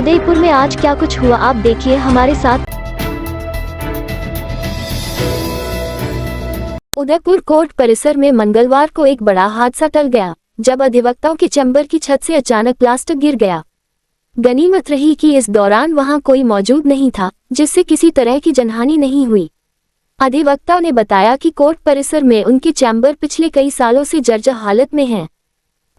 उदयपुर में आज क्या कुछ हुआ आप देखिए हमारे साथ। उदयपुर कोर्ट परिसर में मंगलवार को एक बड़ा हादसा टल गया जब अधिवक्ताओं के चैम्बर की छत से अचानक प्लास्टिक गिर गया। गनीमत रही कि इस दौरान वहां कोई मौजूद नहीं था, जिससे किसी तरह की जनहानि नहीं हुई। अधिवक्ताओं ने बताया कि कोर्ट परिसर में उनके चैम्बर पिछले कई सालों से जर्जर हालत में हैं।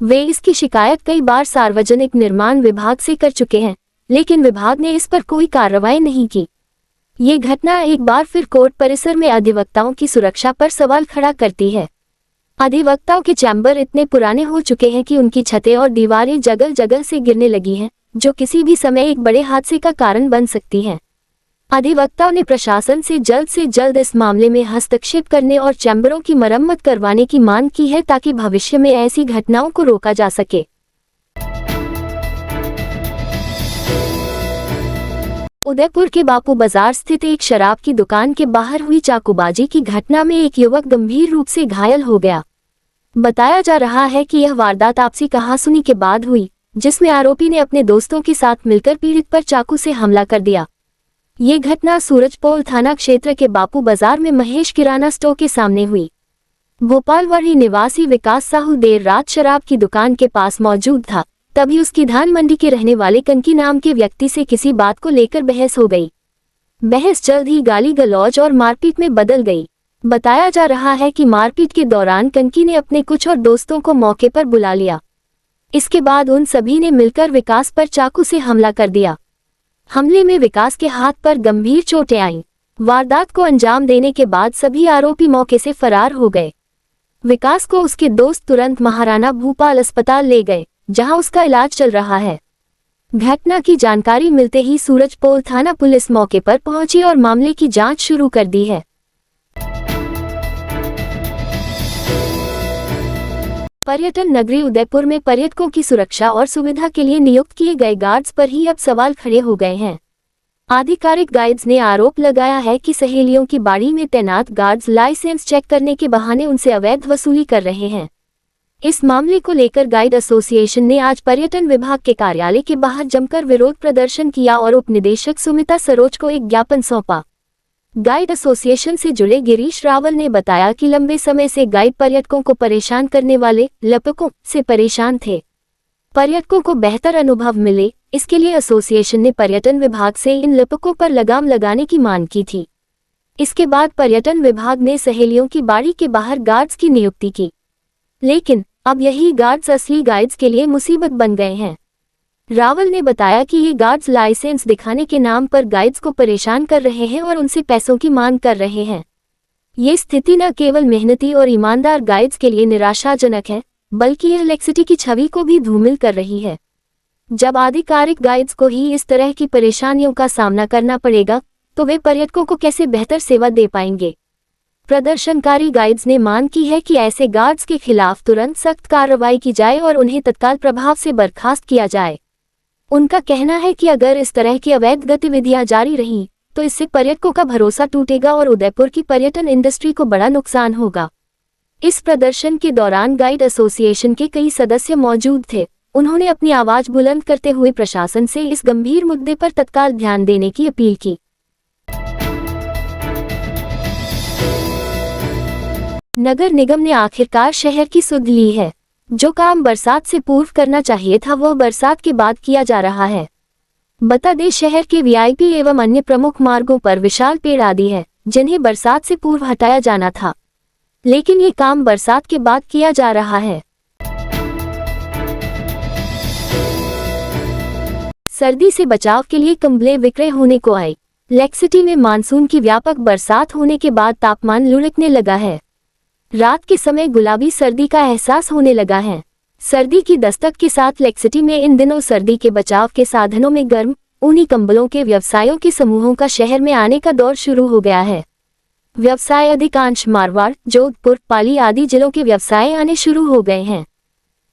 वे इसकी शिकायत कई बार सार्वजनिक निर्माण विभाग से कर चुके हैं, लेकिन विभाग ने इस पर कोई कार्रवाई नहीं की। ये घटना एक बार फिर कोर्ट परिसर में अधिवक्ताओं की सुरक्षा पर सवाल खड़ा करती है। अधिवक्ताओं के चैम्बर इतने पुराने हो चुके हैं कि उनकी छतें और दीवारें जगह जगह से गिरने लगी हैं, जो किसी भी समय एक बड़े हादसे का कारण बन सकती हैं। अधिवक्ताओं ने प्रशासन से जल्द इस मामले में हस्तक्षेप करने और चैम्बरों की मरम्मत करवाने की मांग की है ताकि भविष्य में ऐसी घटनाओं को रोका जा सके। उदयपुर के बापू बाजार स्थित एक शराब की दुकान के बाहर हुई चाकूबाजी की घटना में एक युवक गंभीर रूप से घायल हो गया। बताया जा रहा है कि यह वारदात आपसी कहासुनी के बाद हुई, जिसमें आरोपी ने अपने दोस्तों के साथ मिलकर पीड़ित पर चाकू से हमला कर दिया। ये घटना सूरजपोल थाना क्षेत्र के बापू बाजार में महेश किराना स्टोर के सामने हुई। भोपालवाड़ी निवासी विकास साहू देर रात शराब की दुकान के पास मौजूद था, तभी उसकी धान मंडी के रहने वाले कंकी नाम के व्यक्ति से किसी बात को लेकर बहस हो गई। बहस जल्द ही गाली गलौज और मारपीट में बदल गई। बताया जा रहा है कि मारपीट के दौरान कंकी ने अपने कुछ और दोस्तों को मौके पर बुला लिया। इसके बाद उन सभी ने मिलकर विकास पर चाकू से हमला कर दिया। हमले में विकास के हाथ पर गंभीर चोटें आईं। वारदात को अंजाम देने के बाद सभी आरोपी मौके से फरार हो गए। विकास को उसके दोस्त तुरंत महाराणा भूपाल अस्पताल ले गए, जहां उसका इलाज चल रहा है। घटना की जानकारी मिलते ही सूरजपोल थाना पुलिस मौके पर पहुंची और मामले की जांच शुरू कर दी है। पर्यटन नगरी उदयपुर में पर्यटकों की सुरक्षा और सुविधा के लिए नियुक्त किए गए गार्ड्स पर ही अब सवाल खड़े हो गए हैं। आधिकारिक गाइड्स ने आरोप लगाया है कि सहेलियों की बाड़ी में तैनात गार्ड्स लाइसेंस चेक करने के बहाने उनसे अवैध वसूली कर रहे हैं। इस मामले को लेकर गाइड एसोसिएशन ने आज पर्यटन विभाग के कार्यालय के बाहर जमकर विरोध प्रदर्शन किया और उप निदेशक सुमिता सरोज को एक ज्ञापन सौंपा। गाइड एसोसिएशन से जुड़े गिरीश रावल ने बताया कि लंबे समय से गाइड पर्यटकों को परेशान करने वाले लपकों से परेशान थे। पर्यटकों को बेहतर अनुभव मिले, इसके लिए एसोसिएशन ने पर्यटन विभाग से इन लपकों पर लगाम लगाने की मांग की थी। इसके बाद पर्यटन विभाग ने सहेलियों की बाड़ी के बाहर गार्ड्स की नियुक्ति की, लेकिन अब यही गार्ड्स असली गाइड्स के लिए मुसीबत बन गए हैं। रावल ने बताया कि ये गार्ड्स लाइसेंस दिखाने के नाम पर गाइड्स को परेशान कर रहे हैं और उनसे पैसों की मांग कर रहे हैं। ये स्थिति न केवल मेहनती और ईमानदार गाइड्स के लिए निराशाजनक है, बल्कि यह लेक्सिटी की छवि को भी धूमिल कर रही है। जब आधिकारिक गाइड्स को ही इस तरह की परेशानियों का सामना करना पड़ेगा, तो वे पर्यटकों को कैसे बेहतर सेवा दे पाएंगे। प्रदर्शनकारी गाइड्स ने मांग की है कि ऐसे गार्ड्स के खिलाफ तुरंत सख्त कार्रवाई की जाए और उन्हें तत्काल प्रभाव से बर्खास्त किया जाए। उनका कहना है कि अगर इस तरह की अवैध गतिविधियां जारी रहीं, तो इससे पर्यटकों का भरोसा टूटेगा और उदयपुर की पर्यटन इंडस्ट्री को बड़ा नुकसान होगा। इस प्रदर्शन के दौरान गाइड एसोसिएशन के कई सदस्य मौजूद थे। उन्होंने अपनी आवाज बुलंद करते हुए प्रशासन से इस गंभीर मुद्दे पर तत्काल ध्यान देने की अपील की। नगर निगम ने आखिरकार शहर की सुध ली है। जो काम बरसात से पूर्व करना चाहिए था वह बरसात के बाद किया जा रहा है। बता दें, शहर के वीआईपी एवं अन्य प्रमुख मार्गों पर विशाल पेड़ आदि है, जिन्हें बरसात से पूर्व हटाया जाना था, लेकिन ये काम बरसात के बाद किया जा रहा है। सर्दी से बचाव के लिए कंबलें विक्रय होने को आए। लेक्सिटी में मानसून की व्यापक बरसात होने के बाद तापमान लुढ़कने लगा है। रात के समय गुलाबी सर्दी का एहसास होने लगा है। सर्दी की दस्तक के साथ लेक्सिटी में इन दिनों सर्दी के बचाव के साधनों में गर्म ऊनी कंबलों के व्यवसायों के समूहों का शहर में आने का दौर शुरू हो गया है। व्यवसाय अधिकांश मारवाड़, जोधपुर, पाली आदि जिलों के व्यवसाय आने शुरू हो गए हैं।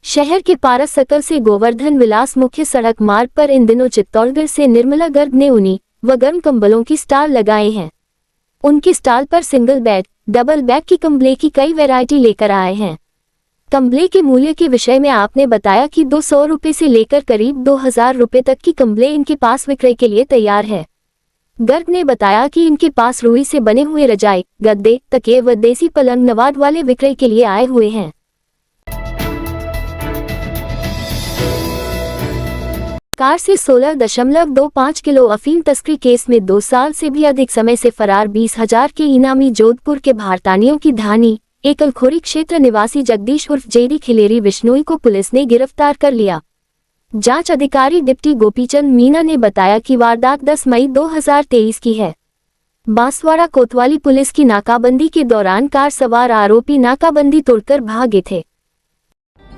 शहर के पारस सर्कल से गोवर्धन विलास मुख्य सड़क मार्ग पर इन दिनों चित्तौड़गढ़ से निर्मला गर्ग ने ऊनी व गर्म कंबलों की स्टॉल लगाए हैं। उनकी स्टॉल पर सिंगल बेड, डबल बेड की कंबले की कई वैरायटी लेकर आए हैं। कंबले के मूल्य के विषय में आपने बताया कि 200 रुपये से लेकर करीब 2000 रुपये तक की कंबले इनके पास विक्रय के लिए तैयार है। गर्ग ने बताया कि इनके पास रुई से बने हुए रजाई, गद्दे, तकिए व देसी पलंग नवाद वाले विक्रय के लिए आए हुए हैं। कार से 16.25 किलो अफीम तस्करी केस में 2 साल से भी अधिक समय से फरार 20,000 के इनामी जोधपुर के भारतानियों की धानी एकलखोरी क्षेत्र निवासी जगदीश उर्फ जेडी खिलेरी विश्नोई को पुलिस ने गिरफ्तार कर लिया। जांच अधिकारी डिप्टी गोपीचंद मीना ने बताया कि वारदात 10 मई 2023 की है। बांसवाड़ा कोतवाली पुलिस की नाकाबंदी के दौरान कार सवार आरोपी नाकाबंदी तोड़कर भागे थे।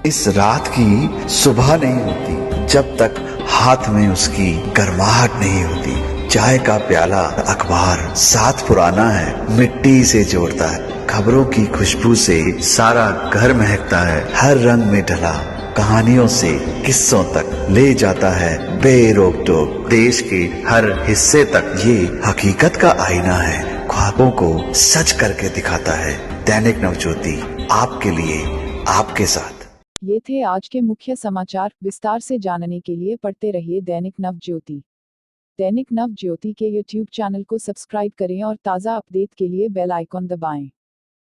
इस रात की सुबह नहीं होती जब तक हाथ में उसकी गर्माहट नहीं होती। चाय का प्याला, अखबार साथ पुराना है, मिट्टी से जोड़ता है। खबरों की खुशबू से सारा घर महकता है। हर रंग में ढला कहानियों से किस्सों तक ले जाता है बेरोक टोक। देश के हर हिस्से तक ये हकीकत का आईना है। ख्वाबों को सच करके दिखाता है। दैनिक नवज्योति, आपके लिए, आपके साथ। ये थे आज के मुख्य समाचार। विस्तार से जानने के लिए पढ़ते रहिए दैनिक नवज्योति। दैनिक नवज्योति के YouTube चैनल को सब्सक्राइब करें और ताज़ा अपडेट के लिए बेल आइकॉन दबाएं।